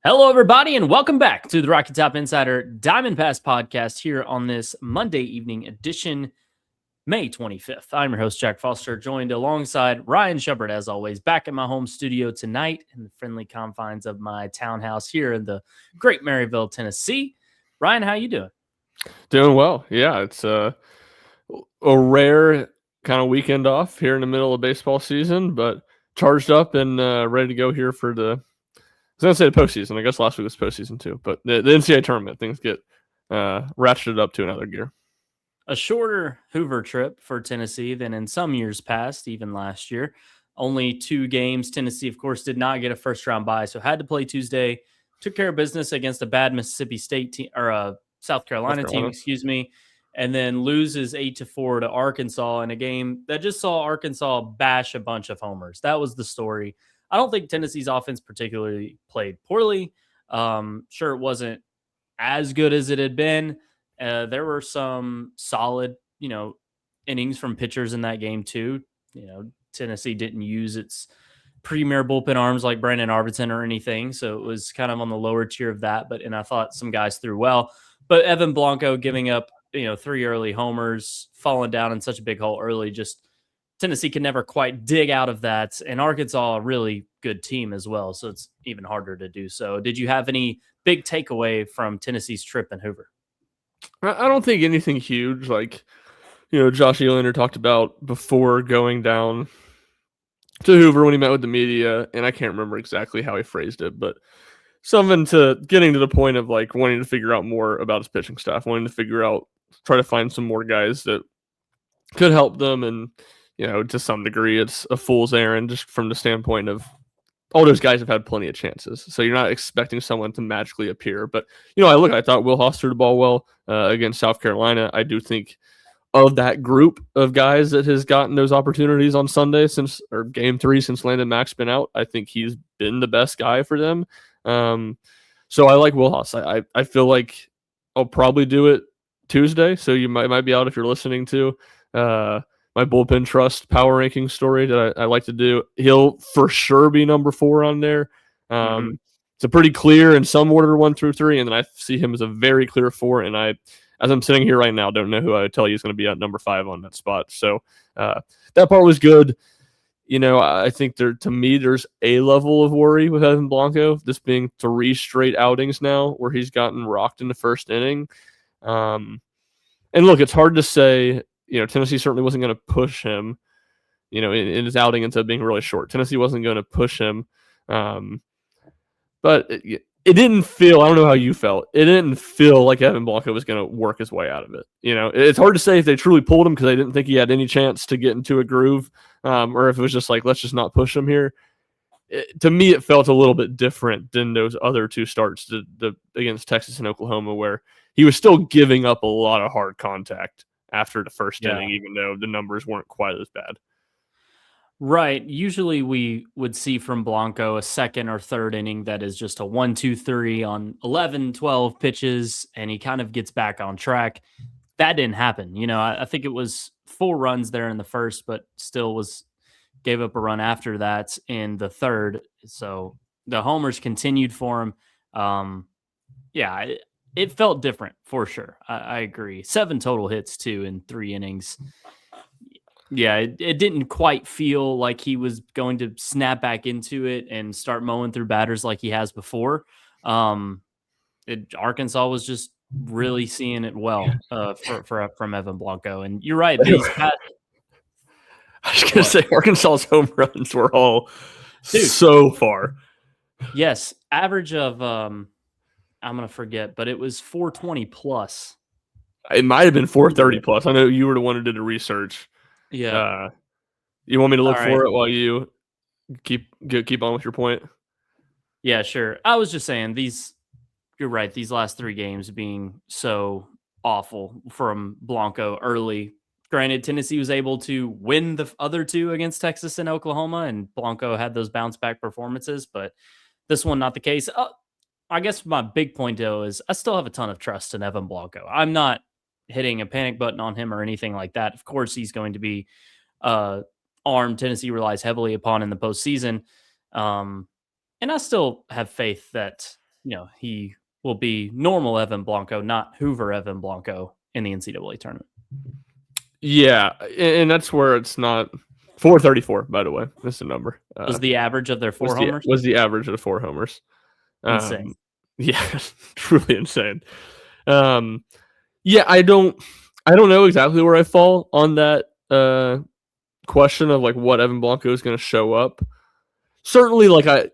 Hello, everybody, and welcome back to the Rocky Top Insider Diamond Pass podcast here on this Monday evening edition, May 25th. I'm your host, Jack Foster, joined alongside Ryan Schumpert, as always, back at my home studio tonight in the friendly confines of my townhouse here in the great Maryville, Tennessee. Ryan, how you doing? Doing well. Yeah, it's a rare kind of weekend off here in the middle of baseball season, but charged up and ready to go here for the I was going to say the postseason. I guess last week was postseason too, but the NCAA tournament, things get ratcheted up to another gear. A shorter Hoover trip for Tennessee than in some years past, even last year. Only 2 games. Tennessee, of course, did not get a first-round bye, so had to play Tuesday. Took care of business against a bad Mississippi State team, or a South Carolina team, excuse me, and then loses 8-4 to Arkansas in a game that just saw Arkansas bash a bunch of homers. That was the story. I don't think Tennessee's offense particularly played poorly. Sure, it wasn't as good as it had been. There were some solid, innings from pitchers in that game too. Tennessee didn't use its premier bullpen arms like Brandon Arbison or anything, so it was kind of on the lower tier of that. And I thought some guys threw well. But Evan Blanco giving up, 3 early homers, falling down in such a big hole early, just Tennessee can never quite dig out of that. And Arkansas, a really good team as well, so it's even harder to do so. Did you have any big takeaway from Tennessee's trip in Hoover? I don't think anything huge. Like, Josh Elander talked about before going down to Hoover when he met with the media, and I can't remember exactly how he phrased it, but something to getting to the point of like wanting to figure out more about his pitching staff, wanting to try to find some more guys that could help them. And, to some degree, it's a fool's errand just from the standpoint of all those guys have had plenty of chances. So you're not expecting someone to magically appear. But, I thought Will Haas threw the ball well against South Carolina. I do think of that group of guys that has gotten those opportunities on Sunday game 3 since Landon Mack's been out, I think he's been the best guy for them. So I like Will Haas. I feel like I'll probably do it Tuesday. So you might be out if you're listening to my bullpen trust power ranking story that I like to do. He'll for sure be number 4 on there. It's a pretty clear in some order 1 through 3, and then I see him as a very clear 4. And as I'm sitting here right now, don't know who I would tell you is going to be at number 5 on that spot. So that part was good. I think to me, there's a level of worry with Evan Blanco, this being 3 straight outings now where he's gotten rocked in the first inning. And look, it's hard to say. Tennessee certainly wasn't going to push him, in his outing into being really short. Tennessee wasn't going to push him. But it didn't feel, I don't know how you felt, it didn't feel like Evan Blanco was going to work his way out of it. It's hard to say if they truly pulled him because they didn't think he had any chance to get into a groove, or if it was just like, let's just not push him here. To me, it felt a little bit different than those other 2 starts against Texas and Oklahoma, where he was still giving up a lot of hard contact after the first inning, even though the numbers weren't quite as bad. Right. Usually we would see from Blanco a second or third inning that is just a 1-2-3 on 11, 12 pitches, and he kind of gets back on track. That didn't happen. I think it was 4 runs there in the first, but still gave up a run after that in the third. So the homers continued for him. It felt different for sure. I agree. 7 total hits too in 3 innings. Yeah, it didn't quite feel like he was going to snap back into it and start mowing through batters like he has before. Arkansas was just really seeing it well from Evan Blanco. And you're right. I was going to say Arkansas's home runs were all so far. Yes, average of I'm going to forget, but it was 420 plus. It might have been 430 plus. I know you were the one who did the research. Yeah. You want me to look for it while you keep on with your point? Yeah, sure. I was just saying you're right. These last 3 games being so awful from Blanco early. Granted, Tennessee was able to win the other 2 against Texas and Oklahoma, and Blanco had those bounce back performances, but this one, not the case. I guess my big point, though, is I still have a ton of trust in Evan Blanco. I'm not hitting a panic button on him or anything like that. Of course, he's going to be arm Tennessee relies heavily upon in the postseason. And I still have faith that he will be normal Evan Blanco, not Hoover Evan Blanco in the NCAA tournament. Yeah, and that's where it's not 434. By the way, that's the number. Was the average of their 4 homers? Was the average of the 4 homers? Insane. Yeah, truly insane. Yeah, I don't know exactly where I fall on that question of like what Evan Blanco is going to show up. Certainly, like I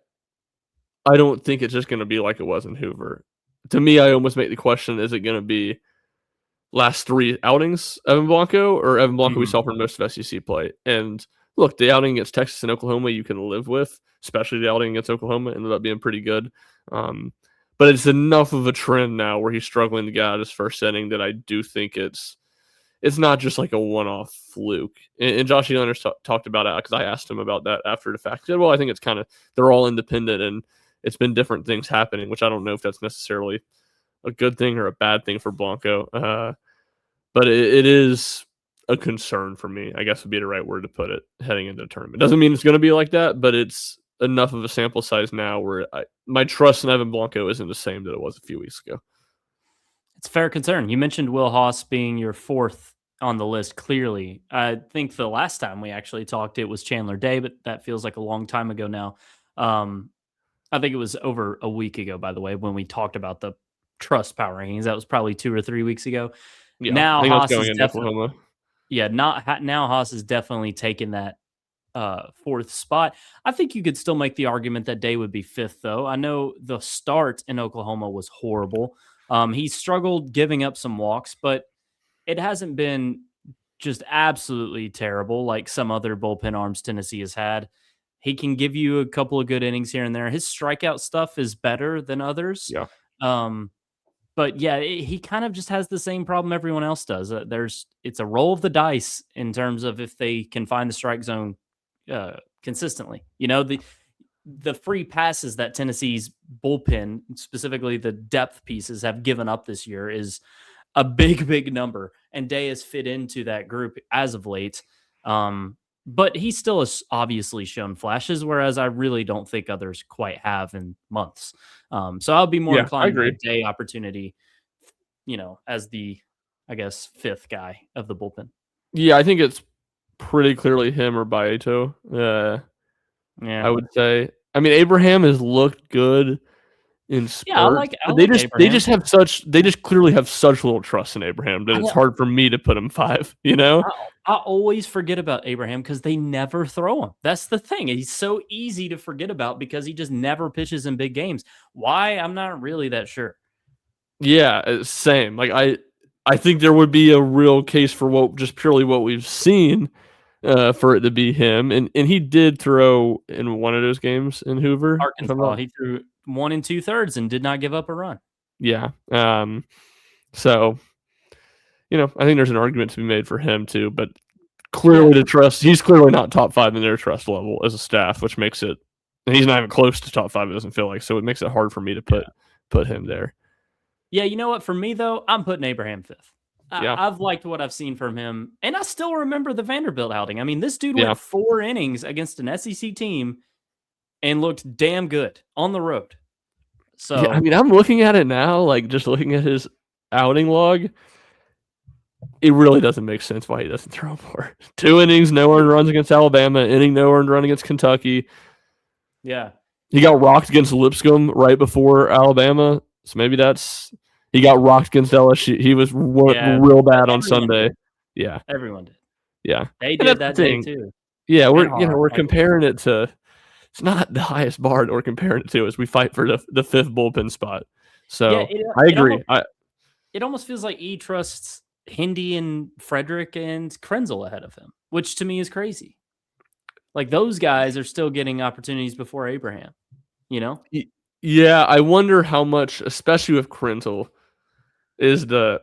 don't think it's just going to be like it was in Hoover. To me, I almost make the question: is it going to be last 3 outings Evan Blanco or Evan Blanco we saw for most of SEC play? And look, the outing against Texas and Oklahoma you can live with, especially the outing against Oklahoma ended up being pretty good. But it's enough of a trend now where he's struggling to get out his first inning that I do think it's not just like a one-off fluke. And Josh Ealer talked about it because I asked him about that after the fact. He said, well, I think it's kind of they're all independent and it's been different things happening, which I don't know if that's necessarily a good thing or a bad thing for Blanco. But it is a concern for me, I guess would be the right word to put it, heading into the tournament. Doesn't mean it's going to be like that, but it's enough of a sample size now where my trust in Evan Blanco isn't the same that it was a few weeks ago. It's a fair concern. You mentioned Will Haas being your 4th on the list, clearly. I think the last time we actually talked, it was Chandler Day, but that feels like a long time ago now. I think it was over a week ago, by the way, when we talked about the trust power rankings. That was probably 2 or 3 weeks ago. Yeah, now Haas is definitely, Oklahoma. Yeah, now Haas is definitely taking that 4th spot. I think you could still make the argument that Day would be 5th, though. I know the start in Oklahoma was horrible. He struggled giving up some walks, but it hasn't been just absolutely terrible like some other bullpen arms Tennessee has had. He can give you a couple of good innings here and there. His strikeout stuff is better than others. Yeah. But yeah, he kind of just has the same problem everyone else does. It's a roll of the dice in terms of if they can find the strike zone consistently. The free passes that Tennessee's bullpen, specifically the depth pieces, have given up this year is a big number, and Day has fit into that group as of late. But he still has obviously shown flashes, whereas I really don't think others quite have in months. So I'll be more inclined to give Day opportunity, as the, I guess, 5th guy of the bullpen. Yeah, I think it's pretty clearly him or Baeto. Yeah, I would say. I mean, Abraham has looked good in spurts. Yeah, I like they just clearly have such little trust in Abraham that it's hard for me to put him 5. I always forget about Abraham because they never throw him. That's the thing. He's so easy to forget about because he just never pitches in big games. Why? I'm not really that sure. Yeah, same. Like I think there would be a real case for purely what we've seen for it to be him. And he did throw in one of those games in Hoover. Arkansas, he threw 1 2/3 and did not give up a run. Yeah. So, I think there's an argument to be made for him too, but clearly he's clearly not top 5 in their trust level as a staff, which makes it, and he's not even close to top 5, it doesn't feel like, so it makes it hard for me to put him there. Yeah, you know what? For me, though, I'm putting Abraham 5th. I've liked what I've seen from him, and I still remember the Vanderbilt outing. I mean, this dude went 4 innings against an SEC team and looked damn good on the road. So yeah, I mean, I'm looking at it now, like just looking at his outing log, it really doesn't make sense why he doesn't throw more. 2 innings, no earned runs against Alabama, inning, no earned run against Kentucky. Yeah. He got rocked against Lipscomb right before Alabama, so maybe he got rocked against LSU. He was real bad on Sunday. Yeah. Everyone did. Yeah. They did that day too. Yeah, we're comparing it to, it's not the highest bar that we're comparing it to as we fight for the 5th bullpen spot. So I agree. It almost feels like he trusts Hindi and Frederick and Krenzel ahead of him, which to me is crazy. Like those guys are still getting opportunities before Abraham, Yeah, I wonder how much, especially with Krenzel, is the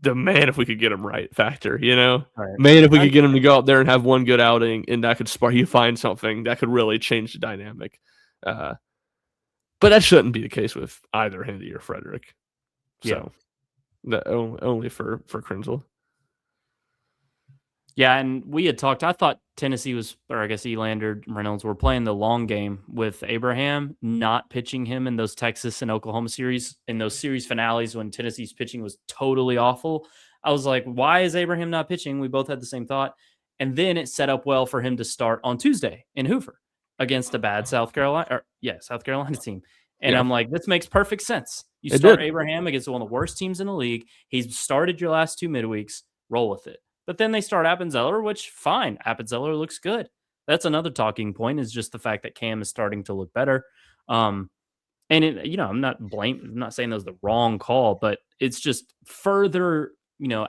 man if we could get him right factor, Right. Man, if we could get him to go out there and have one good outing and that could spark you find something that could really change the dynamic. But that shouldn't be the case with either Hindi or Frederick. So only for Krenzel. Yeah, and we had talked. I thought Tennessee was, or I guess Elander Reynolds were playing the long game with Abraham, not pitching him in those Texas and Oklahoma series, in those series finales when Tennessee's pitching was totally awful. I was like, why is Abraham not pitching? We both had the same thought. And then it set up well for him to start on Tuesday in Hoover against a bad South Carolina, South Carolina team. And Yeah, I'm like, this makes perfect sense. You it start did. Abraham against one of the worst teams in the league. He's started your last 2 midweeks. Roll with it. But then they start Appenzeller, which fine. Appenzeller looks good. That's another talking point is just the fact that Cam is starting to look better. And I'm not saying that was the wrong call, but it's just further,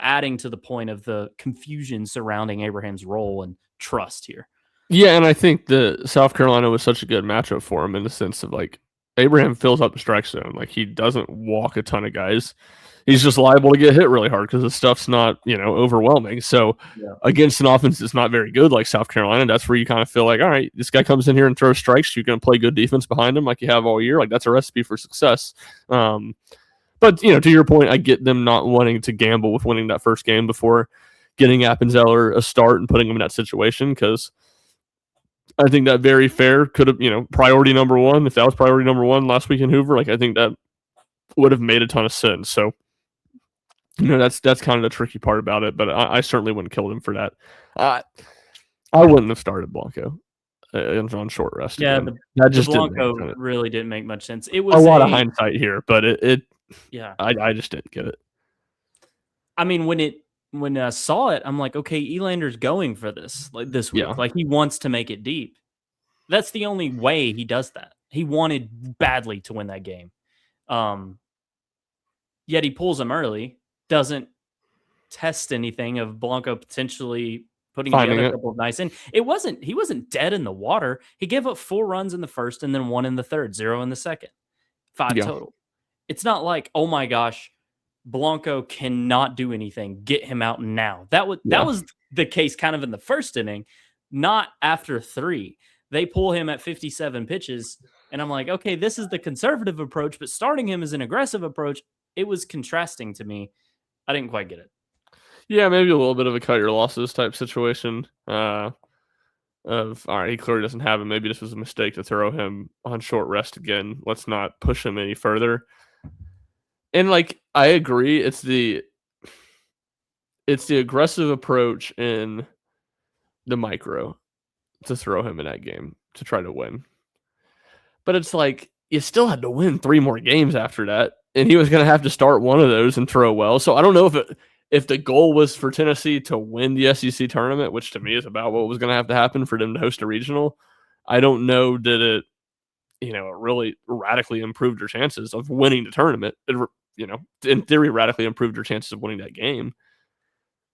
adding to the point of the confusion surrounding Abraham's role and trust here. Yeah, and I think the South Carolina was such a good matchup for him in the sense of like Abraham fills up the strike zone. Like he doesn't walk a ton of guys. He's just liable to get hit really hard because his stuff's not, overwhelming. So against an offense that's not very good like South Carolina, that's where you kind of feel like, all right, this guy comes in here and throws strikes. You're going to play good defense behind him like you have all year. Like that's a recipe for success. But to your point, I get them not wanting to gamble with winning that first game before getting Appenzeller a start and putting him in that situation because I think that very fair could have, priority number one. If that was priority number one last week in Hoover, like I think that would have made a ton of sense. So, that's kind of the tricky part about it. But I certainly wouldn't kill him for that. I wouldn't have started Blanco on short rest. Yeah, again. That just Blanco really didn't make much sense. It was a lot of hindsight here, but yeah, I just didn't get it. I mean, when I saw it, I'm like, okay, Elander's going for this this week. Yeah. Like he wants to make it deep. That's the only way he does that. He wanted badly to win that game. Yet he pulls him early, doesn't test anything of Blanco potentially putting together a couple of nice. And he wasn't dead in the water. He gave up 4 runs in the first and then 1 in the third, 0 in the second. 5 total. It's not like, oh my gosh, Blanco cannot do anything. Get him out now. That was the case kind of in the first inning, not after 3. They pull him at 57 pitches, and I'm like, okay, this is the conservative approach, but starting him is an aggressive approach. It was contrasting to me. I didn't quite get it. Yeah, maybe a little bit of a cut your losses type situation. All right, he clearly doesn't have him. Maybe this was a mistake to throw him on short rest again. Let's not push him any further. And like I agree, it's the aggressive approach in the micro to throw him in that game to try to win. But it's like you still had to win 3 more games after that, and he was going to have to start one of those and throw well. So I don't know if the goal was for Tennessee to win the SEC tournament, which to me is about what was going to have to happen for them to host a regional. I don't know that it, it really radically improved their chances of winning the tournament. It, in theory, radically improved their chances of winning that game.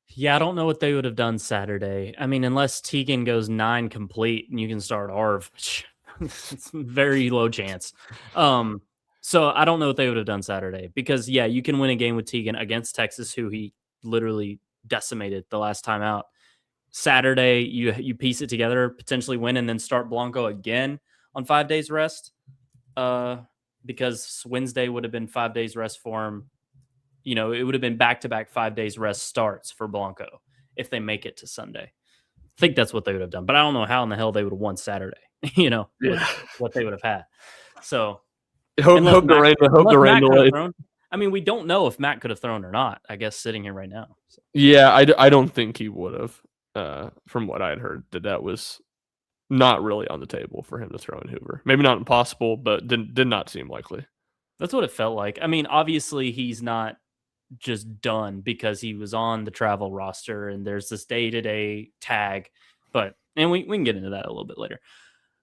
Yeah, I don't know what they would have done Saturday. I mean, unless Tegan goes 9 complete and you can start Arv, it's very low chance. So I don't know what they would have done Saturday because, yeah, you can win a game with Tegan against Texas, who he literally decimated the last time out. Saturday, you piece it together, potentially win, and then start Blanco again on 5 days rest because Wednesday would have been 5 days rest for him. It would have been back-to-back 5 days rest starts for Blanco if they make it to Sunday. I think that's what they would have done, but I don't know how in the hell they would have won Saturday, what they would have had. So hope the rain delayed. I mean, we don't know if Matt could have thrown or not, I guess, sitting here right now. So. Yeah, I don't think he would have, from what I had heard, that was not really on the table for him to throw in Hoover. Maybe not impossible, but did not seem likely. That's what it felt like. I mean, obviously he's not just done because he was on the travel roster and there's this day-to-day tag, and we can get into that a little bit later.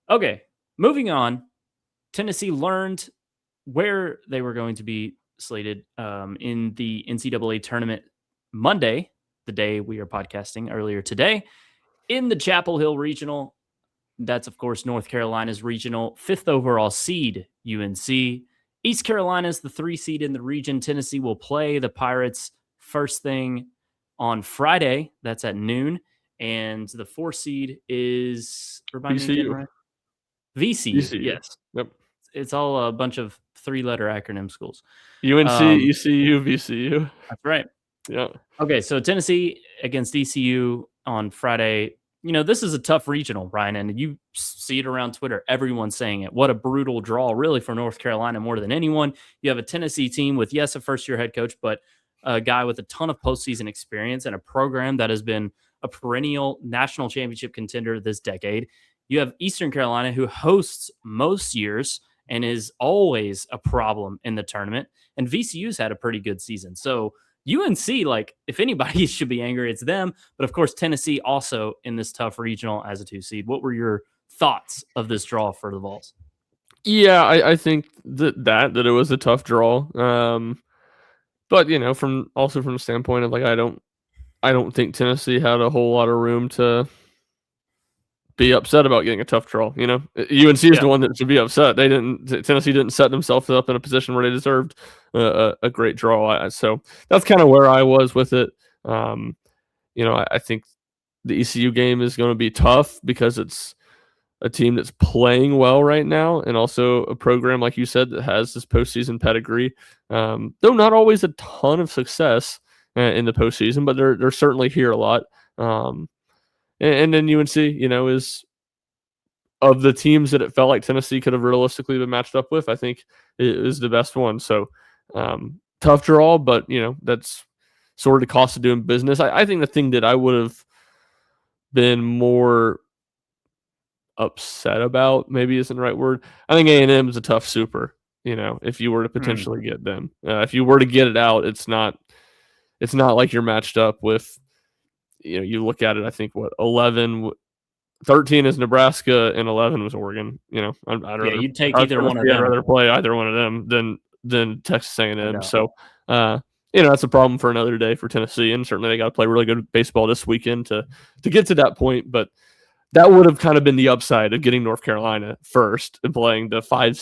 Okay, moving on. Tennessee learned where they were going to be slated in the NCAA tournament Monday, the day we are podcasting earlier today, in the Chapel Hill Regional. That's, of course, North Carolina's regional, 5th overall seed, UNC. East Carolina's the 3 seed in the region. Tennessee will play the Pirates first thing on Friday. That's at noon. And the 4 seed is VCU. VCU. Yes. Yep. It's all a bunch of 3-letter acronym schools. UNC, ECU, VCU. That's right. Yeah. Okay, so Tennessee against ECU. on Friday. This is a tough regional, Ryan, and you see it around Twitter. Everyone's saying it. What a brutal draw, really, for North Carolina more than anyone. You have a Tennessee team with, yes, a first-year head coach, but a guy with a ton of postseason experience and a program that has been a perennial national championship contender this decade. You have Eastern Carolina, who hosts most years and is always a problem in the tournament. And VCU's had a pretty good season. So UNC, like, if anybody should be angry, it's them. But of course, Tennessee also in this tough regional as a 2 seed. What were your thoughts of this draw for the Vols? Yeah, I think that it was a tough draw. But from the standpoint of like I don't think Tennessee had a whole lot of room to be upset about getting a tough draw. UNC is the one that should be upset. Tennessee didn't set themselves up in a position where they deserved a great draw. So that's kind of where I was with it. I think the ECU game is going to be tough because it's a team that's playing well right now, and also a program, like you said, that has this postseason pedigree. Though not always a ton of success in the postseason, but they're certainly here a lot. And then UNC, is of the teams that it felt like Tennessee could have realistically been matched up with, I think it is the best one. So tough draw, but that's sort of the cost of doing business. I think the thing that I would have been more upset about, maybe isn't the right word. I think A&M is a tough super. If you were to potentially get them, if you were to get it out, it's not like you're matched up with. You look at it, I think 13 is Nebraska and 11 was Oregon. You'd take either one of them. I'd rather play either one of them than Texas A&M. So, that's a problem for another day for Tennessee, and certainly they got to play really good baseball this weekend to get to that point. But that would have kind of been the upside of getting North Carolina first and playing the 5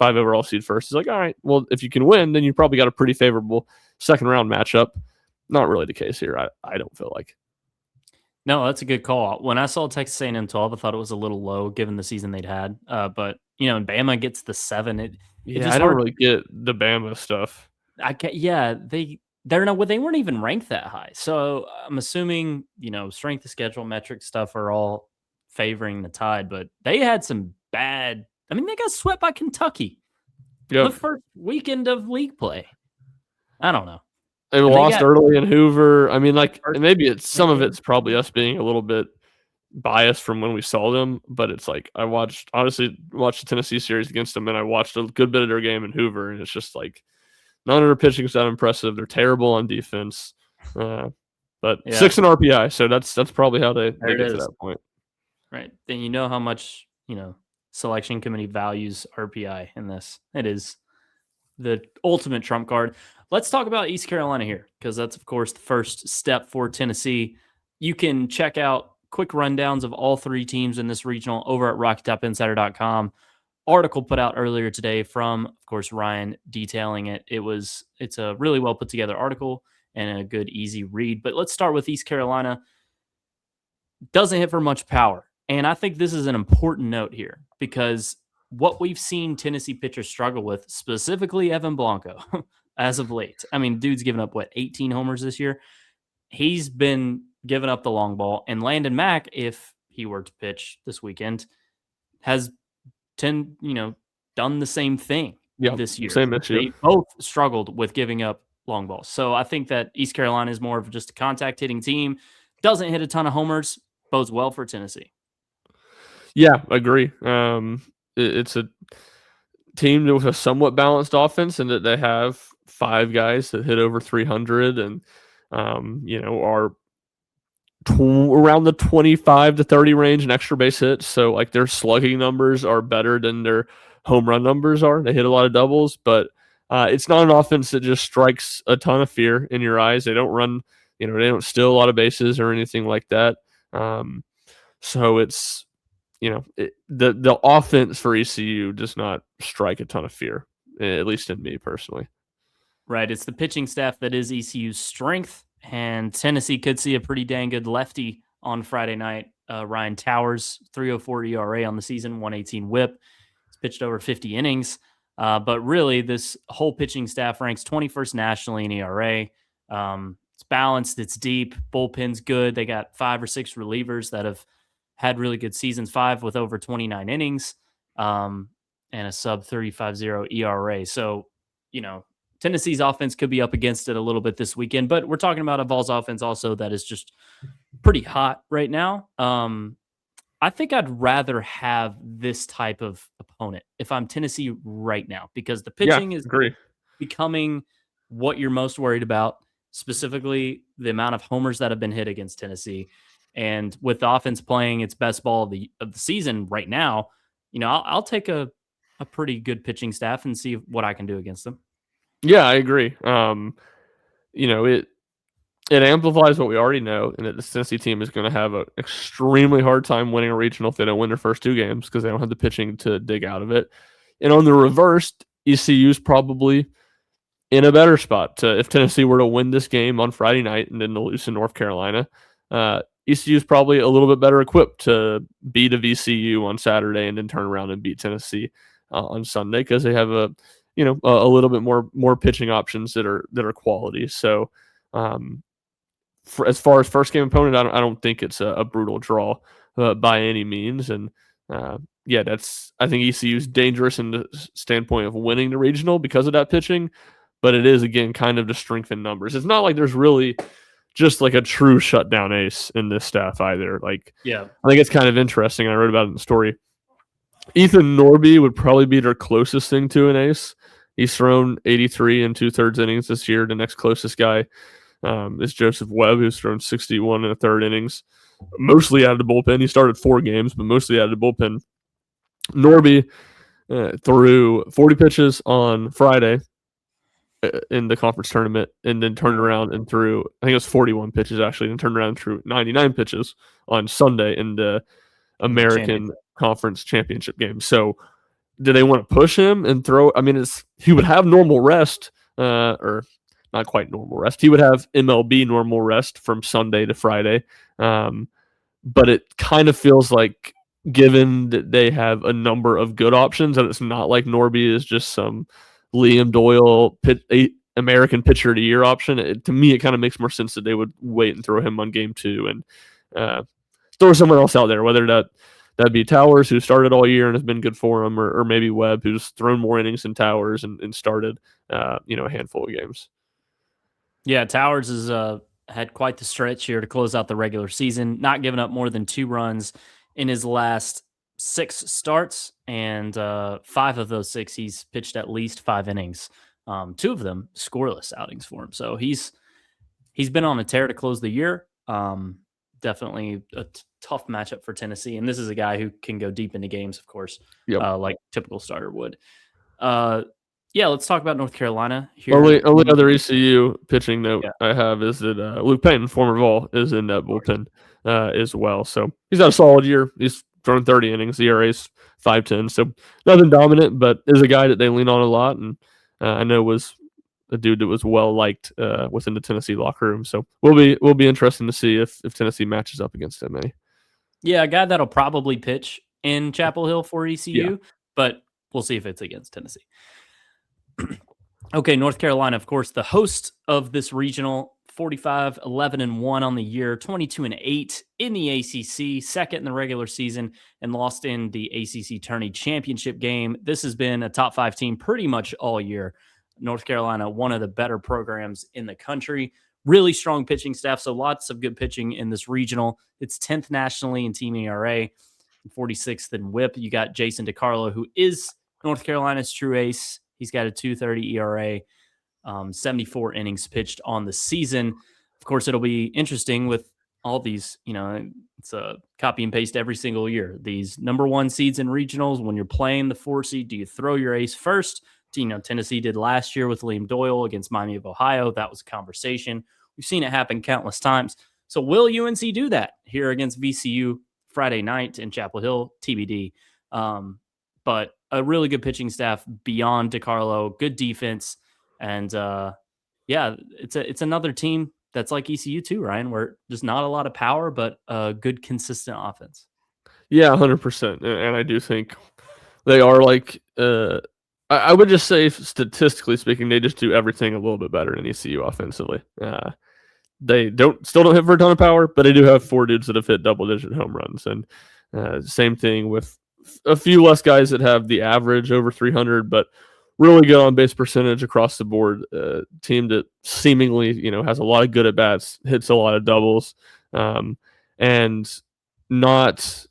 overall seed first. It's like, all right, well, if you can win, then you probably got a pretty favorable second round matchup. Not really the case here. I don't feel like. No, that's a good call. When I saw Texas A&M 12, I thought it was a little low given the season they'd had. But and Bama gets the 7. I don't really get the Bama stuff. They weren't even ranked that high. So I'm assuming strength of schedule metric stuff are all favoring the Tide. But they had some bad. I mean, they got swept by Kentucky the first weekend of league play. I don't know. They lost early in Hoover. I mean, maybe some of it's probably us being a little bit biased from when we saw them, but it's like I watched the Tennessee series against them, and I watched a good bit of their game in Hoover, and it's just like none of their pitching is that impressive. They're terrible on defense, but 6 in RPI, so that's probably how they get to that point. Right. Then how much selection committee values RPI in this. It is the ultimate trump card. Let's talk about East Carolina here, because that's, of course, the first step for Tennessee. You can check out quick rundowns of all 3 teams in this regional over at RockyTopInsider.com. Article put out earlier today from, of course, Ryan detailing it. It's a really well put together article and a good, easy read. But let's start with East Carolina. Doesn't hit for much power. And I think this is an important note here, because what we've seen Tennessee pitchers struggle with, specifically Evan Blanco, as of late. I mean, dude's given up, 18 homers this year? He's been giving up the long ball. And Landon Mack, if he were to pitch this weekend, has done the same thing this year. Same issue. They both struggled with giving up long balls. So I think that East Carolina is more of just a contact hitting team. Doesn't hit a ton of homers. Bodes well for Tennessee. Yeah, agree. It's a team with a somewhat balanced offense, and that they have 5 guys that hit over 300 and are around the 25 to 30 range in extra base hits. So like their slugging numbers are better than their home run numbers are. They hit a lot of doubles, but it's not an offense that just strikes a ton of fear in your eyes. They don't run, they don't steal a lot of bases or anything like that. So it's, the offense for ECU does not strike a ton of fear, at least in me personally. Right. It's the pitching staff that is ECU's strength, and Tennessee could see a pretty dang good lefty on Friday night. Ryan Towers, 3.04 ERA on the season, 118 whip. He's pitched over 50 innings. But really, this whole pitching staff ranks 21st nationally in ERA. It's balanced. It's deep. Bullpen's good. They got 5 or 6 relievers that have had really good seasons, 5 with over 29 innings, and a sub 3.50 ERA. So, Tennessee's offense could be up against it a little bit this weekend, but we're talking about a Vols offense also that is just pretty hot right now. I think I'd rather have this type of opponent if I'm Tennessee right now, because the pitching is agree. becoming what you're most worried about, specifically the amount of homers that have been hit against Tennessee. And with the offense playing its best ball of the season right now, I'll take a pretty good pitching staff and see what I can do against them. Yeah, I agree. It amplifies what we already know, and that the Tennessee team is going to have an extremely hard time winning a regional if they don't win their first 2 games because they don't have the pitching to dig out of it. And on the reverse, ECU's probably in a better spot. If Tennessee were to win this game on Friday night and then to lose to North Carolina, ECU's probably a little bit better equipped to beat a VCU on Saturday and then turn around and beat Tennessee on Sunday because they have a little bit more pitching options that are quality. So. As far as first game opponent, I don't think it's a brutal draw by any means. And I think ECU's dangerous in the standpoint of winning the regional because of that pitching, but it is, again, kind of to strengthen numbers. It's not like there's really just like a true shutdown ace in this staff either. I think it's kind of interesting. I wrote about it in the story. Ethan Norby would probably be their closest thing to an ace. He's thrown 83 and 2/3 innings this year. The next closest guy is Joseph Webb, who's thrown 61 and 1/3 innings, mostly out of the bullpen. He started 4 games, but mostly out of the bullpen. Norby threw 40 pitches on Friday in the conference tournament, and then turned around and threw, I think it was 41 pitches actually, and turned around and threw 99 pitches on Sunday in the American Conference Championship game. So do they want to push him and throw? I mean, he would have normal rest, or not quite normal rest. He would have MLB normal rest from Sunday to Friday. But it kind of feels like, given that they have a number of good options, that it's not like Norby is just some Liam Doyle American pitcher of the year option. To me, it kind of makes more sense that they would wait and throw him on game 2 and throw someone else out there, whether that'd be Towers, who started all year and has been good for him, or maybe Webb, who's thrown more innings than Towers and started a handful of games. Yeah, Towers has had quite the stretch here to close out the regular season, not giving up more than 2 runs in his last 6 starts, and 5 of those 6 he's pitched at least 5 innings. 2 of them scoreless outings for him. So he's been on a tear to close the year. Definitely a tough matchup for Tennessee, and this is a guy who can go deep into games, of course, like typical starter would. Let's talk about North Carolina here. Only other ECU pitching note I have is that Luke Payton, former Vol, is in that bullpen as well. So he's had a solid year. He's thrown 30 innings. The ERA's 5.10. So nothing dominant, but is a guy that they lean on a lot, and I know was a dude that was well liked within the Tennessee locker room. So will be interesting to see if Tennessee matches up against him. Yeah, a guy that'll probably pitch in Chapel Hill for ECU, but we'll see if it's against Tennessee. Okay, North Carolina, of course, the host of this regional, 45, 11-1 on the year, 22-8 in the ACC, second in the regular season, and lost in the ACC Tourney Championship game. This has been a top 5 team pretty much all year. North Carolina, one of the better programs in the country. Really strong pitching staff, so lots of good pitching in this regional. It's 10th nationally in team ERA, 46th in WHIP. You got Jason DiCarlo, who is North Carolina's true ace. He's got a 2.30 ERA, 74 innings pitched on the season. Of course, it'll be interesting with all these, it's a copy and paste every single year. These number 1 seeds in regionals, when you're playing the 4 seed, do you throw your ace first? Tennessee did last year with Liam Doyle against Miami of Ohio. That was a conversation. We've seen it happen countless times. So will UNC do that here against VCU Friday night in Chapel Hill? TBD. But a really good pitching staff beyond DiCarlo, good defense, and it's another team that's like ECU too, Ryan, where there's not a lot of power, but a good consistent offense. Yeah, 100%, and I do think they are like. I would just say, statistically speaking, they just do everything a little bit better than ECU offensively. They still don't hit for a ton of power, but they do have 4 dudes that have hit double-digit home runs. And same thing with a few less guys that have the average over 300, but really good on base percentage across the board. Team that seemingly, has a lot of good at bats, hits a lot of doubles, and not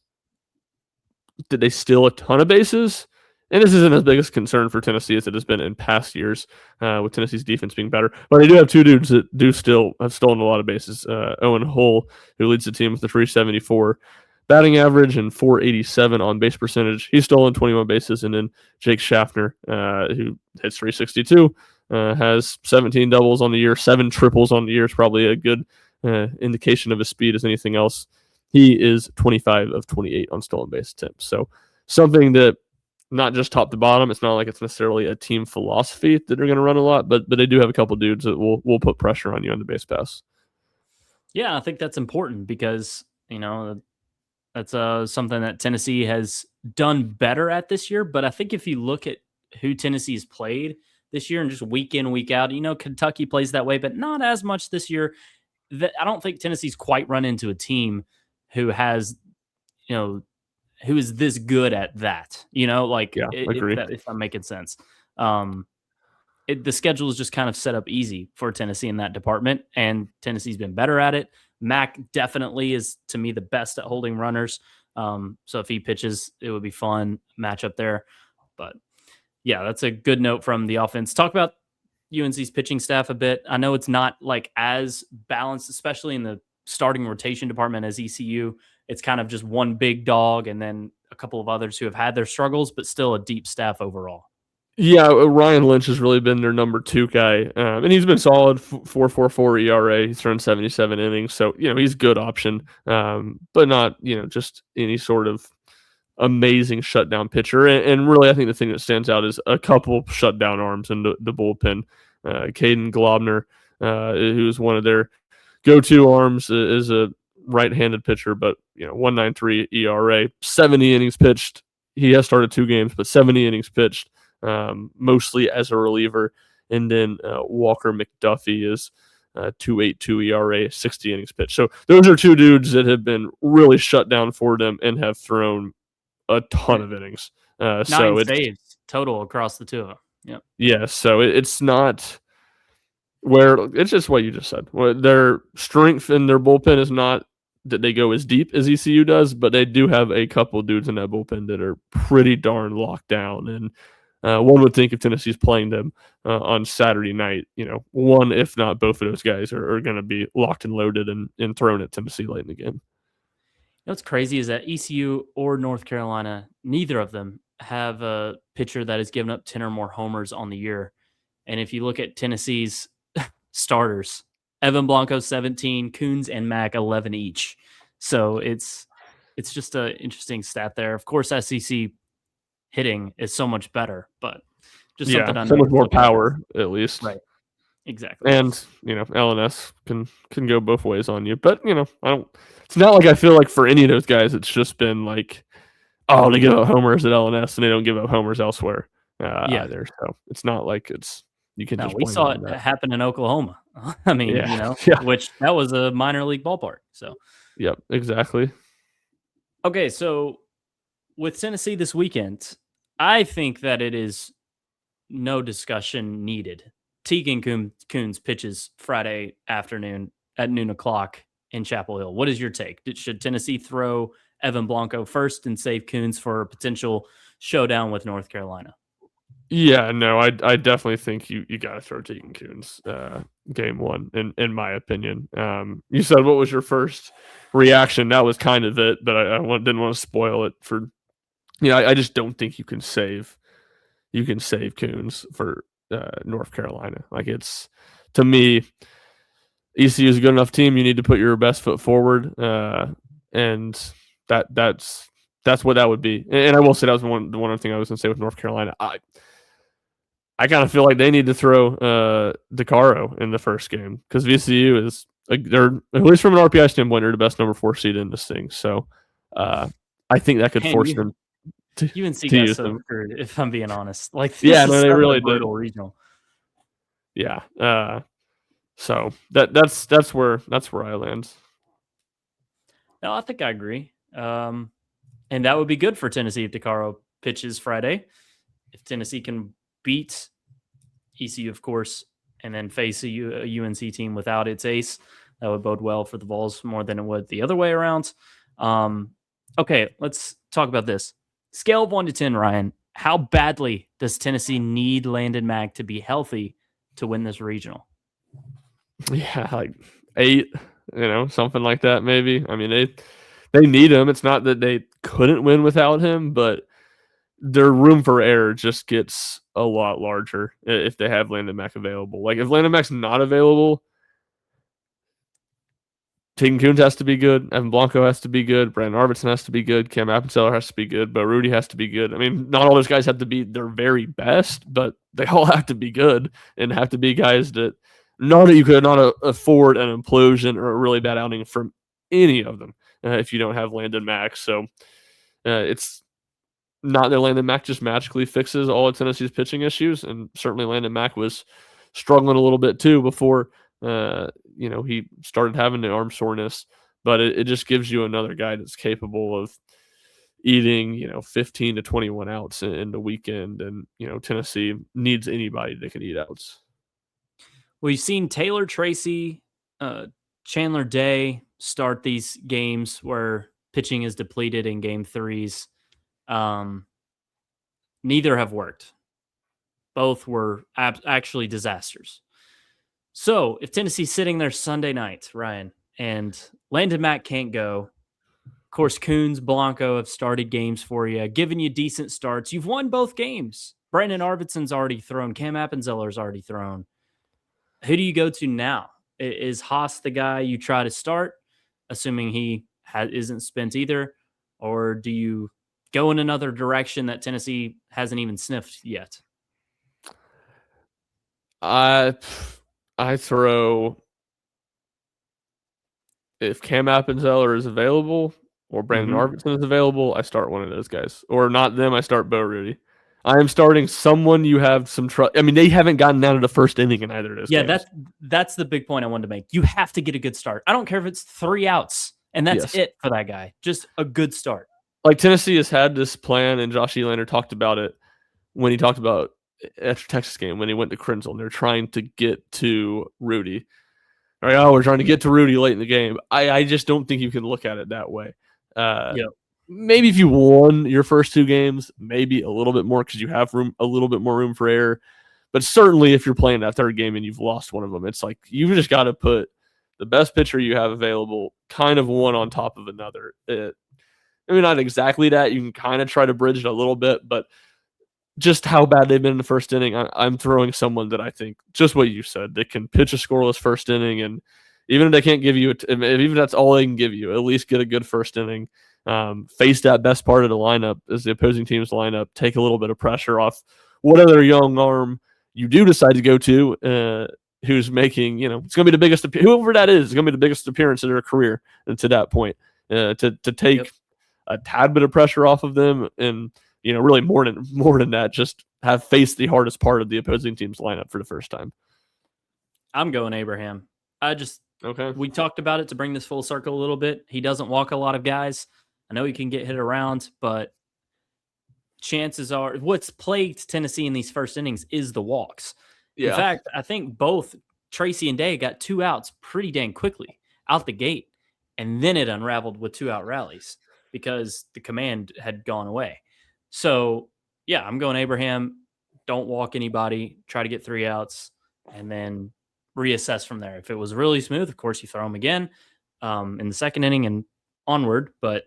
did they steal a ton of bases. And this isn't as big a concern for Tennessee as it has been in past years, with Tennessee's defense being better. But they do have 2 dudes that have stolen a lot of bases. Owen Hull, who leads the team with the 374 batting average and 487 on base percentage. He's stolen 21 bases. And then Jake Schaffner, who hits 362, has 17 doubles on the year, 7 triples on the year. It's probably a good indication of his speed as anything else. He is 25 of 28 on stolen base attempts. So something that not just top to bottom. It's not like it's necessarily a team philosophy that they're going to run a lot, but they do have a couple dudes that will put pressure on you on the base pass. Yeah, I think that's important because, that's something that Tennessee has done better at this year. But I think if you look at who Tennessee's played this year and just week in, week out, Kentucky plays that way, but not as much this year. I don't think Tennessee's quite run into a team who has, who is this good at that, agree. If I'm making sense. The schedule is just kind of set up easy for Tennessee in that department, and Tennessee's been better at it. Mack definitely is, to me, the best at holding runners. So if he pitches, it would be fun matchup there. But yeah, that's a good note from the offense. Talk about UNC's pitching staff a bit. I know it's not like as balanced, especially in the starting rotation department as ECU. It's kind of just one big dog and then a couple of others who have had their struggles, but still a deep staff overall. Yeah, Ryan Lynch has really been their number 2 guy, and he's been solid. 4.44 ERA. He's thrown 77 innings, so he's a good option, but not just any sort of amazing shutdown pitcher. And really, I think the thing that stands out is a couple shutdown arms in the bullpen. Caden Globner, who's one of their go-to arms, is a right-handed pitcher, but 1.93 ERA, 70 innings pitched. He has started 2 games, but 70 innings pitched, mostly as a reliever. And then Walker McDuffie is 2.82 ERA, 60 innings pitched. So those are 2 dudes that have been really shut down for them and have thrown a ton of innings. 9 saves total across the 2 of them. Yep. Yeah, so it's not where it's just what you just said. Their strength in their bullpen is not that they go as deep as ECU does, but they do have a couple dudes in that bullpen that are pretty darn locked down. And one would think if Tennessee's playing them on Saturday night, one, if not both of those guys are going to be locked and loaded and thrown at Tennessee late in the game. What's crazy is that ECU or North Carolina, neither of them have a pitcher that has given up 10 or more homers on the year. And if you look at Tennessee's starters, Evan Blanco 17, Coons and Mack 11 each. So it's just an interesting stat there. Of course, SEC hitting is so much better, but just something so much more power at least. Right. Exactly. And LNS can go both ways on you, but it's not like I feel like for any of those guys it's just been like, oh, they give up homers at LNS and they don't give up homers elsewhere either. So it's not like it's you can. We saw it happen in Oklahoma. I mean, which that was a minor league ballpark. So, yep, exactly. Okay, so with Tennessee this weekend, I think that it is no discussion needed. Tegan Coons pitches Friday afternoon at noon o'clock in Chapel Hill. What is your take? Should Tennessee throw Evan Blanco first and save Coons for a potential showdown with North Carolina? Yeah, no, I definitely think you got to throw Tegan Coons game 1, in my opinion. You said what was your first reaction? That was kind of it, but I didn't want to spoil it for. I just don't think you can save Coons for North Carolina. Like it's, to me, ECU is a good enough team. You need to put your best foot forward, and that's what that would be. And I will say that was the one thing I was going to say with North Carolina. I kind of feel like they need to throw DeCaro in the first game because VCU is they're, at least from an RPI standpoint, they're the best number 4 seed in this thing. So I think that could force them to UNC to got use so them. screwed, if I'm being honest. Like, Yeah, no, they really did. Regional. Yeah. So that's where I land. No, I think I agree. And that would be good for Tennessee if DeCaro pitches Friday. If Tennessee can beat ECU, of course, and then face a UNC team without its ace, that would bode well for the Vols more than it would the other way around. Okay, let's talk about this. Scale of 1 to 10, Ryan. How badly does Tennessee need Landon Mack to be healthy to win this regional? Yeah, like 8, something like that maybe. I mean, they need him. It's not that they couldn't win without him, but their room for error just gets a lot larger if they have Landon Mack available. Like if Landon Mack's not available, Tegan Kuntz has to be good. Evan Blanco has to be good. Brandon Arvidsson has to be good. Cam Appenzeller has to be good. But Rudy has to be good. I mean, not all those guys have to be their very best, but they all have to be good and have to be guys that you could not afford an implosion or a really bad outing from any of them if you don't have Landon Mack. So it's not that Landon Mack just magically fixes all of Tennessee's pitching issues, and certainly Landon Mack was struggling a little bit too before he started having the arm soreness. But it just gives you another guy that's capable of eating 15 to 21 outs in the weekend, and Tennessee needs anybody that can eat outs. We've seen Taylor Tracy, Chandler Day start these games where pitching is depleted in game threes. Neither have worked. Both were actually disasters. So if Tennessee's sitting there Sunday night, Ryan, and Landon Mack can't go, of course, Kuntz, Blanco have started games for you, given you decent starts. You've won both games. Brandon Arvidsson's already thrown. Cam Appenzeller's already thrown. Who do you go to now? Is Haas the guy you try to start, assuming he isn't spent either? Or do you go in another direction that Tennessee hasn't even sniffed yet? I throw, if Cam Appenzeller is available or Brandon Arvidsson is available, I start one of those guys. Or not them, I start Bo Rudy. I am starting someone you have some trust. I mean, they haven't gotten out of the first inning in either of those games. That's the big point I wanted to make. You have to get a good start. I don't care if it's 3 outs, and that's it for that guy. Just a good start. Like Tennessee has had this plan, and Josh Elander talked about it when he talked about after Texas game when he went to Krenzel, and they're trying to get to Rudy. All right, we're trying to get to Rudy late in the game. I just don't think you can look at it that way. Maybe if you won your first 2 games, maybe a little bit more because you have a little bit more room for error. But certainly if you're playing that third game and you've lost one of them, it's like you've just got to put the best pitcher you have available kind of one on top of another. Not exactly that. You can kind of try to bridge it a little bit, but just how bad they've been in the first inning, I'm throwing someone that I think, just what you said, that can pitch a scoreless first inning, and even if they can't give you, even that's all they can give you, at least get a good first inning, face that best part of the lineup as the opposing team's lineup, take a little bit of pressure off what other young arm you do decide to go to, who's making, it's going to be the biggest, whoever that is going to be the biggest appearance of their career, and to that point, to take a tad bit of pressure off of them, and really more than that, just have faced the hardest part of the opposing team's lineup for the first time. I'm going Abraham. Okay. We talked about it to bring this full circle a little bit. He doesn't walk a lot of guys. I know he can get hit around, but chances are what's plagued Tennessee in these first innings is the walks. Yeah. In fact, I think both Tracy and Day got 2 outs pretty dang quickly out the gate, and then it unraveled with 2-out rallies because the command had gone away. So, yeah, I'm going Abraham. Don't walk anybody. Try to get 3 outs, and then reassess from there. If it was really smooth, of course, you throw him again in the second inning and onward. But,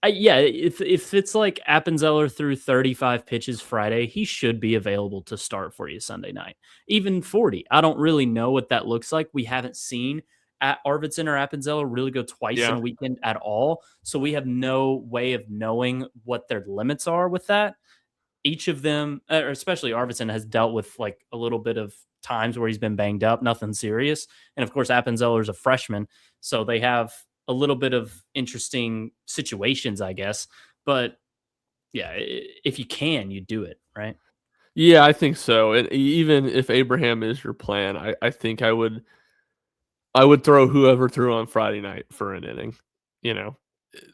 if it's like Appenzeller threw 35 pitches Friday, he should be available to start for you Sunday night. Even 40. I don't really know what that looks like. We haven't seen Arvidsson or Appenzeller really go twice in a weekend at all. So we have no way of knowing what their limits are with that. Each of them, or especially Arvidsson, has dealt with like a little bit of times where he's been banged up, nothing serious. And of course, Appenzeller's a freshman, so they have a little bit of interesting situations, I guess. But yeah, if you can, you do it, right? Yeah, I think so. And even if Abraham is your plan, I think I would throw whoever threw on Friday night for an inning. You know,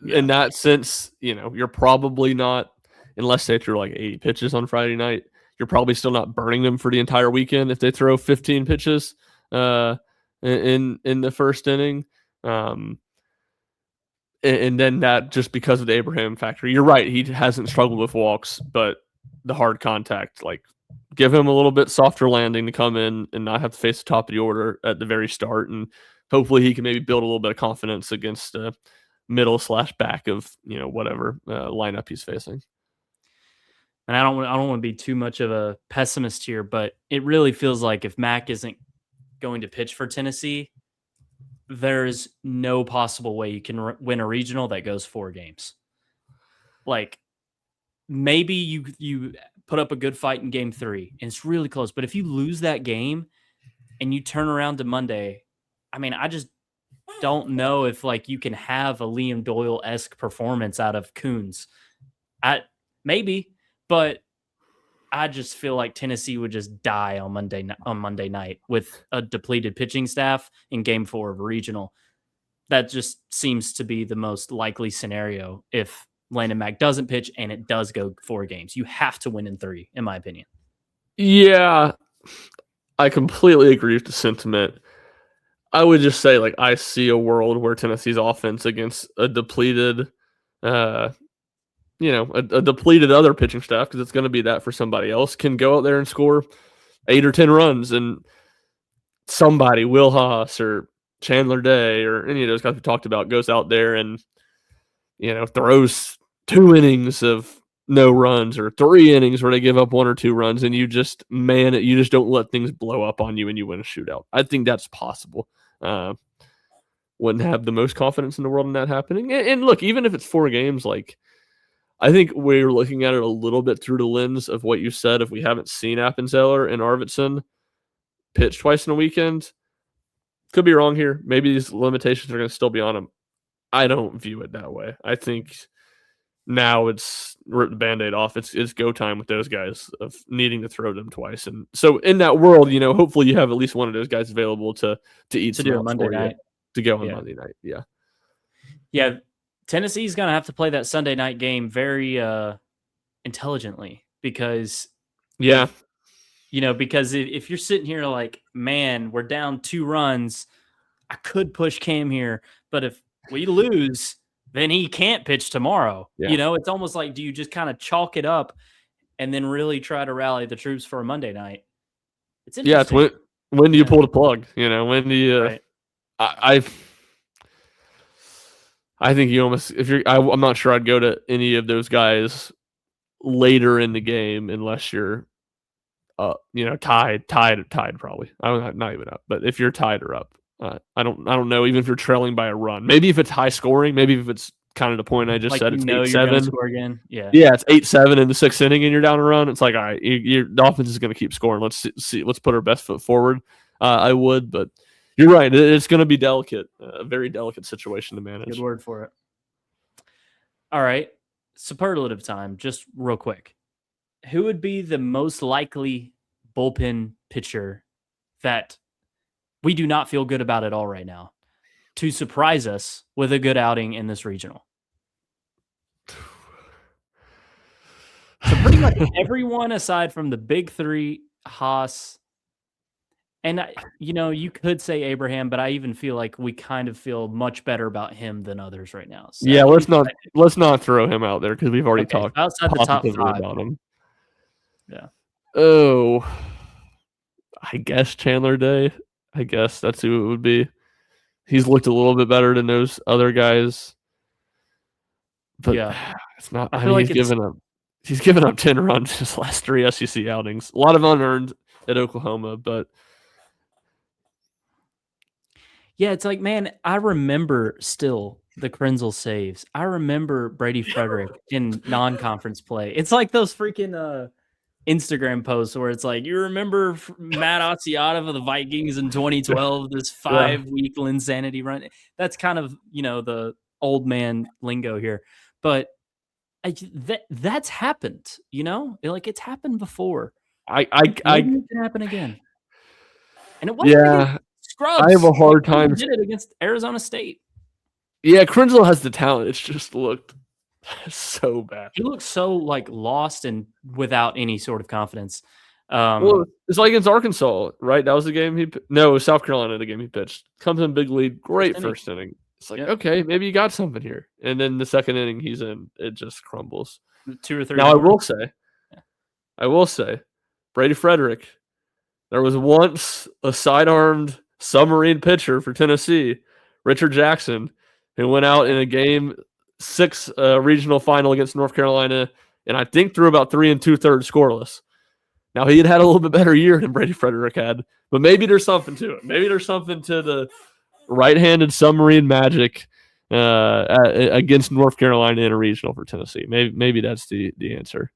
in Yeah. that sense, you're probably not, unless they threw like 80 pitches on Friday night, you're probably still not burning them for the entire weekend if they throw 15 pitches uh, in the first inning. Um, and then that just because of the Abraham factor, you're right. He hasn't struggled with walks, but the hard contact, like give him a little bit softer landing to come in and not have to face the top of the order at the very start, and hopefully he can maybe build a little bit of confidence against middle/back of whatever lineup he's facing. And I don't want to be too much of a pessimist here, but it really feels like if Mack isn't going to pitch for Tennessee, there's no possible way you can win a regional that goes 4 games. Like maybe you put up a good fight in game 3 and it's really close, but if you lose that game and you turn around to Monday, I mean, I just don't know if like you can have a Liam Doyle-esque performance out of Coons. Maybe, but I just feel like Tennessee would just die on Monday night with a depleted pitching staff in game 4 of a regional. That just seems to be the most likely scenario if Landon Mack doesn't pitch and it does go 4 games. You have to win in 3, in my opinion. Yeah, I completely agree with the sentiment. I would just say, like, I see a world where Tennessee's offense against a depleted, a depleted other pitching staff, because it's going to be that for somebody else, can go out there and score 8 or 10 runs, and somebody, Will Haas or Chandler Day or any of those guys we talked about, goes out there and throws 2 innings of no runs or 3 innings where they give up 1 or 2 runs, and you just don't let things blow up on you and you win a shootout. I think that's possible. Wouldn't have the most confidence in the world in that happening. And look, even if it's 4 games, like I think we're looking at it a little bit through the lens of what you said. If we haven't seen Appenzeller and Arvidsson pitch twice in a weekend, could be wrong here. Maybe these limitations are going to still be on them. I don't view it that way. I think now it's rip the Band-Aid off. It's go time with those guys of needing to throw them twice. And so in that world, hopefully you have at least one of those guys available to eat To some do a outs Monday for you night. to go on Yeah. Monday night. Yeah. Yeah. Tennessee's going to have to play that Sunday night game very intelligently because Yeah. if you're sitting here like, man, we're down 2 runs, I could push Cam here, but if we lose, then he can't pitch tomorrow. Yeah. It's almost like, do you just kind of chalk it up and then really try to rally the troops for a Monday night? It's Yeah. It's interesting. when do you pull the plug? When do you? Right. I think you almost, if you're, I'm not sure I'd go to any of those guys later in the game unless you're tied probably. I'm not even up, but if you're tied or up, I don't know. Even if you're trailing by a run, maybe if it's high scoring, maybe if it's kind of the point I just Like said, it's you're going to score again. Yeah. Yeah, it's 8-7 in the 6th inning, and you're down a run. It's like, all right, the offense is going to keep scoring. Let's see. Let's put our best foot forward. I would, but you're right. It's going to be delicate, a very delicate situation to manage. Good word for it. All right, superlative time. Just real quick, who would be the most likely bullpen pitcher that we do not feel good about at all right now to surprise us with a good outing in this regional? So pretty much everyone aside from the big 3, Haas, and you could say Abraham, but I even feel like we kind of feel much better about him than others right now. So Yeah, let's not throw him out there because we've already talked outside the top 5 about him. Yeah. Oh, I guess Chandler Day. I guess that's who it would be. He's looked a little bit better than those other guys, but Yeah. it's not. I feel like he's given up 10 runs his last 3 SEC outings. A lot of unearned at Oklahoma, but yeah, it's like, man, I remember still the Krenzel saves. I remember Brady Frederick in non-conference play. It's like those freaking Instagram posts where it's like, you remember Matt Asiata of the Vikings in 2012, this 5-week insanity run. That's kind of, the old man lingo here. But that's happened, like it's happened before. Maybe it can happen again. And it wasn't against scrubs. I have a hard time. Did it against Arizona State. Yeah, Krenzel has the talent. It's just looked so bad. He looks so lost and without any sort of confidence. Well, it's like against Arkansas, right? That was the game it was South Carolina, the game he pitched. Comes in big lead, great first inning. It's like, okay, maybe you got something here. And then the second inning he's in, it just crumbles. 2 or 3. Now, I will say, Brady Frederick, there was once a sidearmed submarine pitcher for Tennessee, Richard Jackson, who went out in a Game 6 regional final against North Carolina, and I think threw about 3 2/3 scoreless. Now, he had a little bit better year than Brady Frederick had, but maybe there's something to it. Maybe there's something to the right-handed submarine magic against North Carolina in a regional for Tennessee. Maybe that's the answer.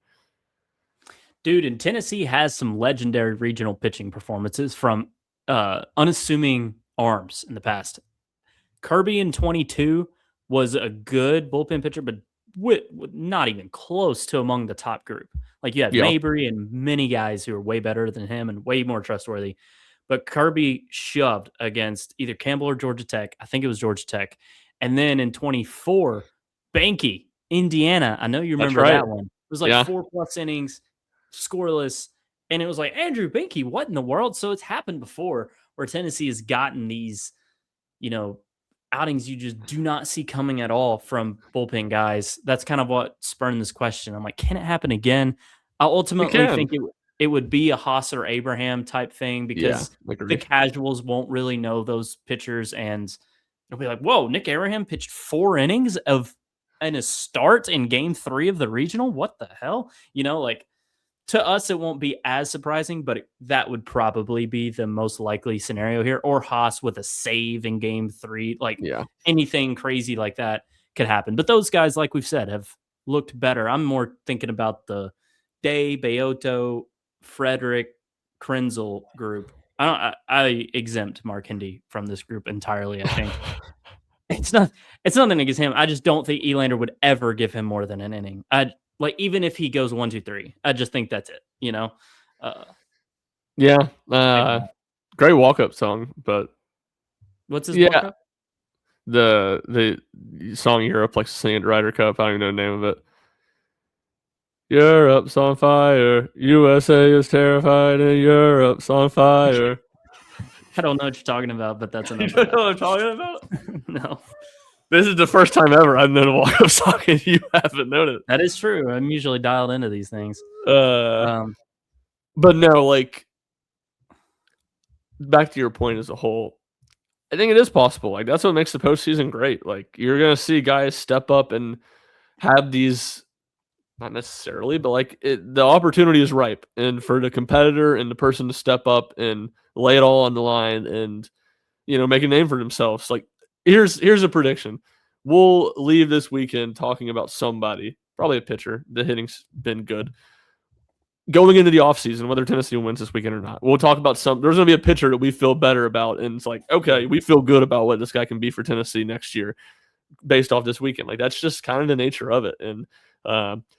Dude, and Tennessee has some legendary regional pitching performances from unassuming arms in the past. Kirby in 22 was a good bullpen pitcher, but not even close to among the top group. Like you had Mabry and many guys who are way better than him and way more trustworthy. But Kirby shoved against either Campbell or Georgia Tech. I think it was Georgia Tech. And then in 24, Banky, Indiana. I know you remember that one. It was 4+ innings, scoreless. And it was like, Andrew Banky, what in the world? So it's happened before where Tennessee has gotten these, outings you just do not see coming at all from bullpen guys. That's kind of what spurred this question. I'm like, can it happen again? I ultimately think it would be a Haas or Abraham type thing because the casuals won't really know those pitchers, and it'll be like, whoa, Nick Abraham pitched 4 innings in a start in Game 3 of the regional. What the hell? To us, it won't be as surprising, but that would probably be the most likely scenario here. Or Haas with a save in Game 3. Anything crazy like that could happen. But those guys, like we've said, have looked better. I'm more thinking about the Day, Beoto, Frederick, Krenzel group. I exempt Mark Hindy from this group entirely, I think. It's nothing against him. I just don't think Elander would ever give him more than an inning. Even if he goes 1, 2, 3, I just think that's it. Great walk-up song, but what's his walk-up? The song Europe likes to sing at Ryder Cup. I don't even know the name of it. Europe's on fire. USA is terrified, and Europe's on fire. I don't know what you're talking about, but that's enough. You don't know what I'm talking about? No. This is the first time ever I've known a walk-up song and you haven't known it. That is true. I'm usually dialed into these things. But no, back to your point as a whole, I think it is possible. That's what makes the postseason great. You're going to see guys step up and have these, not necessarily, but the opportunity is ripe. And for the competitor and the person to step up and lay it all on the line and, make a name for themselves. Here's a prediction. We'll leave this weekend talking about somebody, probably a pitcher. The hitting's been good. Going into the offseason, whether Tennessee wins this weekend or not, we'll talk about there's going to be a pitcher that we feel better about. And it's okay, we feel good about what this guy can be for Tennessee next year based off this weekend. That's just kind of the nature of it. And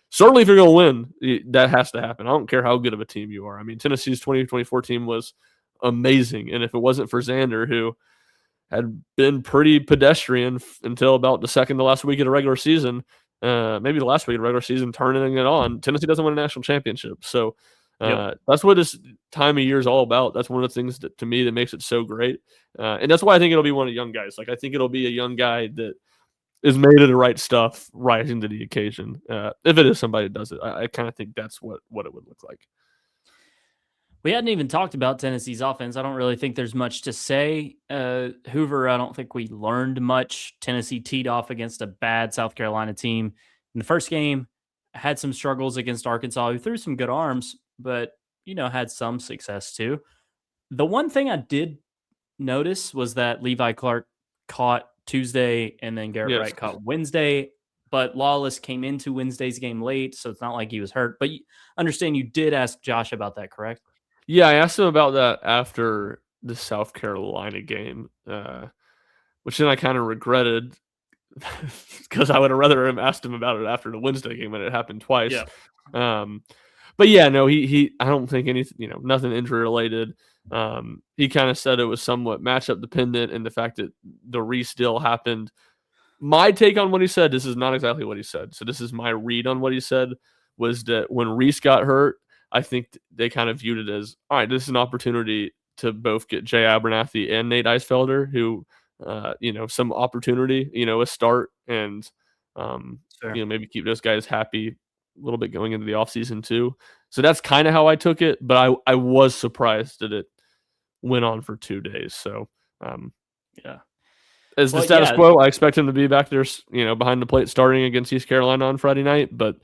certainly if you're going to win, that has to happen. I don't care how good of a team you are. I mean, Tennessee's 2024 team was amazing. And if it wasn't for Xander, who had been pretty pedestrian until about the second to last week of the regular season, maybe the last week of the regular season, turning it on. Tennessee doesn't win a national championship. So that's what this time of year is all about. That's one of the things to me that makes it so great. And that's why I think it'll be one of the young guys. I think it'll be a young guy that is made of the right stuff, rising to the occasion. If it is somebody that does it, I kind of think that's what it would look like. We hadn't even talked about Tennessee's offense. I don't really think there's much to say. Hoover, I don't think we learned much. Tennessee teed off against a bad South Carolina team. In the first game, had some struggles against Arkansas, who threw some good arms, but, had some success too. The one thing I did notice was that Levi Clark caught Tuesday and then Garrett Wright caught Wednesday. But Lawless came into Wednesday's game late, so it's not like he was hurt. But understand you did ask Josh about that, correct? Yeah, I asked him about that after the South Carolina game, which then I kind of regretted because I would have rather asked him about it after the Wednesday game when it happened twice. Yeah. But yeah, no, he I don't think anything, nothing injury related. He kind of said it was somewhat matchup dependent, and the fact that the Reese deal happened. My take on what he said, this is not exactly what he said. So this is my read on what he said, was that when Reese got hurt, I think they kind of viewed it as, all right, this is an opportunity to both get Jay Abernathy and Nate Eisfelder, who, some opportunity, a start, and, Sure. maybe keep those guys happy a little bit going into the offseason too. So that's kind of how I took it, but I was surprised that it went on for 2 days. So, Yeah. as the Well, status yeah, quo, I expect him to be back there, behind the plate starting against East Carolina on Friday night. But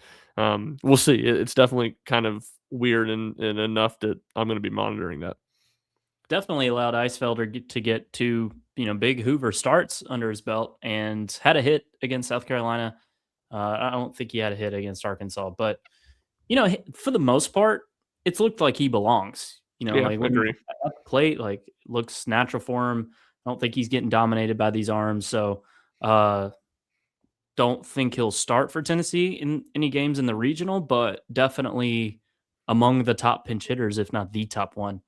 we'll see. It's definitely kind of weird and enough that I'm going to be monitoring that. definitely allowed Eisfelder to get two, big Hoover starts under his belt and had a hit against South Carolina. I don't think he had a hit against Arkansas, but for the most part, it's looked like he belongs. Yeah, Like I when agree. at the plate, like looks natural for him. I don't think he's getting dominated by these arms, so don't think he'll start for Tennessee in any games in the regional, but definitely among the top pinch hitters, if not the top one.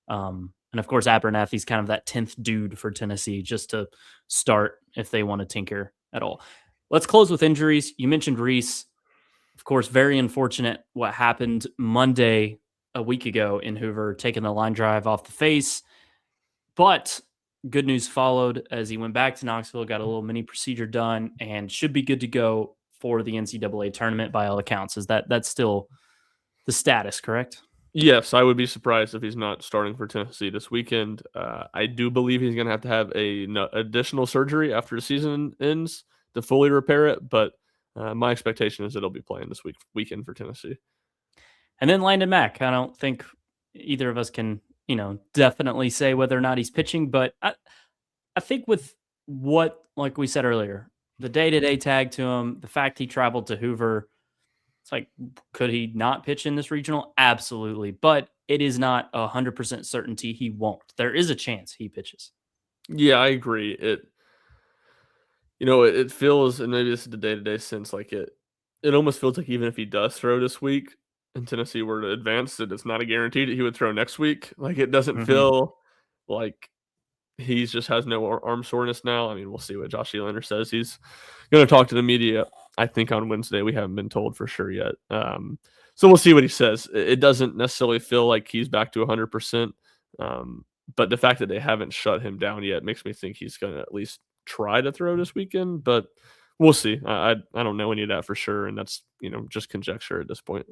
And of course, Abernathy's kind of that 10th dude for Tennessee just to start if they want to tinker at all. Let's close with injuries. You mentioned Reese. Of course, very unfortunate what happened Monday a week ago in Hoover, taking the line drive off the face. But good news followed as he went back to Knoxville, got a little mini procedure done, and should be good to go for the NCAA tournament by all accounts. Is that's still the status, correct? Yes, I would be surprised if he's not starting for Tennessee this weekend. I do believe he's going to have a additional surgery after the season ends to fully repair it, but my expectation is that he'll be playing this weekend for Tennessee. And then Landon Mack. I don't think either of us can, definitely say whether or not he's pitching, but I think with what, like we said earlier, the day-to-day tag to him, the fact he traveled to Hoover, it's like, could he not pitch in this regional? Absolutely. But it is not 100% certainty he won't. There is a chance he pitches. Yeah, I agree. It feels, and maybe this is the day-to-day sense, like it almost feels like even if he does throw this week and Tennessee were to advance, that it's not a guarantee that he would throw next week. Like, it doesn't Mm-hmm. feel like he just has no arm soreness now. I mean, we'll see what Josh Elander says. He's going to talk to the media, I think, on Wednesday. We haven't been told for sure yet. So we'll see what he says. It doesn't necessarily feel like he's back to 100%. But the fact that they haven't shut him down yet makes me think he's going to at least try to throw this weekend. But we'll see. I don't know any of that for sure. And that's, just conjecture at this point.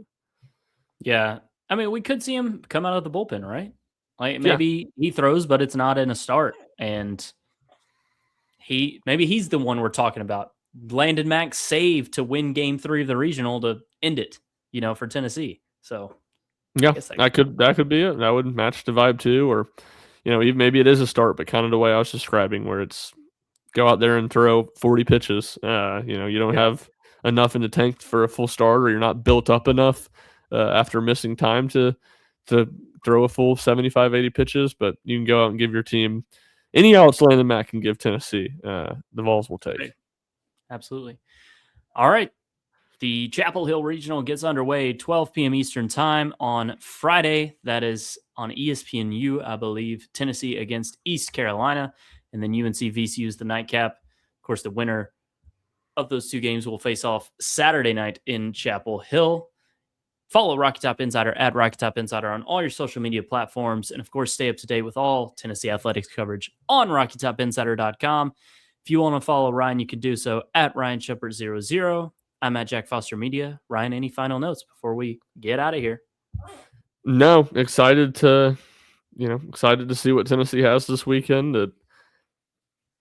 Yeah. I mean, we could see him come out of the bullpen, right? Like Yeah. maybe he throws, but it's not in a start. And maybe he's the one we're talking about. Landon Mack save to win game 3 of the regional to end it, for Tennessee. So Yeah, I guess that could be it. That would match the vibe too, or even maybe it is a start, but kind of the way I was describing, where it's go out there and throw 40 pitches. You don't have enough in the tank for a full start, or you're not built up enough after missing time to throw a full 75, 80 pitches. But you can go out and give your team any outs Landon Mack can give Tennessee. The Vols will take. Right. Absolutely. All right. The Chapel Hill Regional gets underway 12 p.m. Eastern Time on Friday. That is on ESPNU, I believe. Tennessee against East Carolina. And then UNC VCU is the nightcap. Of course, the winner of those two games will face off Saturday night in Chapel Hill. Follow Rocky Top Insider at Rocky Top Insider on all your social media platforms. And of course, stay up to date with all Tennessee athletics coverage on RockyTopInsider.com. If you want to follow Ryan, you can do so at Ryan Schumpert00. I'm at Jack Foster Media. Ryan, any final notes before we get out of here? No, excited to see what Tennessee has this weekend.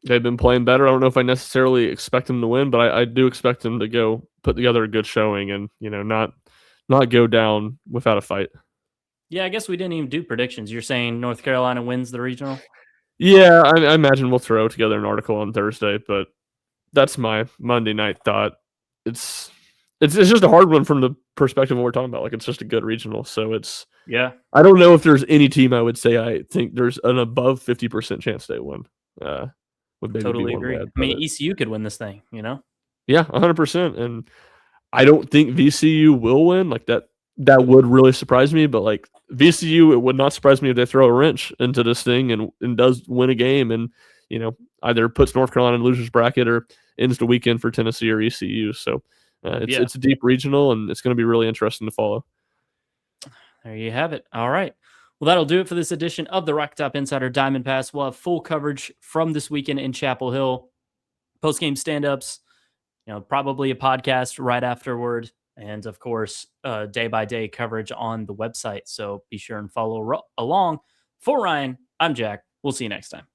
They've been playing better. I don't know if I necessarily expect them to win, but I do expect them to go put together a good showing and not go down without a fight. Yeah, I guess we didn't even do predictions. You're saying North Carolina wins the regional? Yeah, I imagine we'll throw together an article on Thursday, but that's my Monday night thought. It's just a hard one from the perspective of what we're talking about. Like, it's just a good regional, so I don't know if there's any team I would say I think there's an above 50% chance they win. Would maybe Totally be one agree. way I mean, ECU could win this thing, Yeah, 100%. And I don't think VCU will win. Like, that that would really surprise me. But like VCU, it would not surprise me if they throw a wrench into this thing and does win a game and, either puts North Carolina in losers bracket or ends the weekend for Tennessee or ECU. So it's a deep regional, and it's going to be really interesting to follow. There you have it. All right. Well, that'll do it for this edition of the Rock Top Insider Diamond Pass. We'll have full coverage from this weekend in Chapel Hill, post-game stand-ups, probably a podcast right afterward, and of course, day-by-day coverage on the website. So be sure and follow along. For Ryan, I'm Jack. We'll see you next time.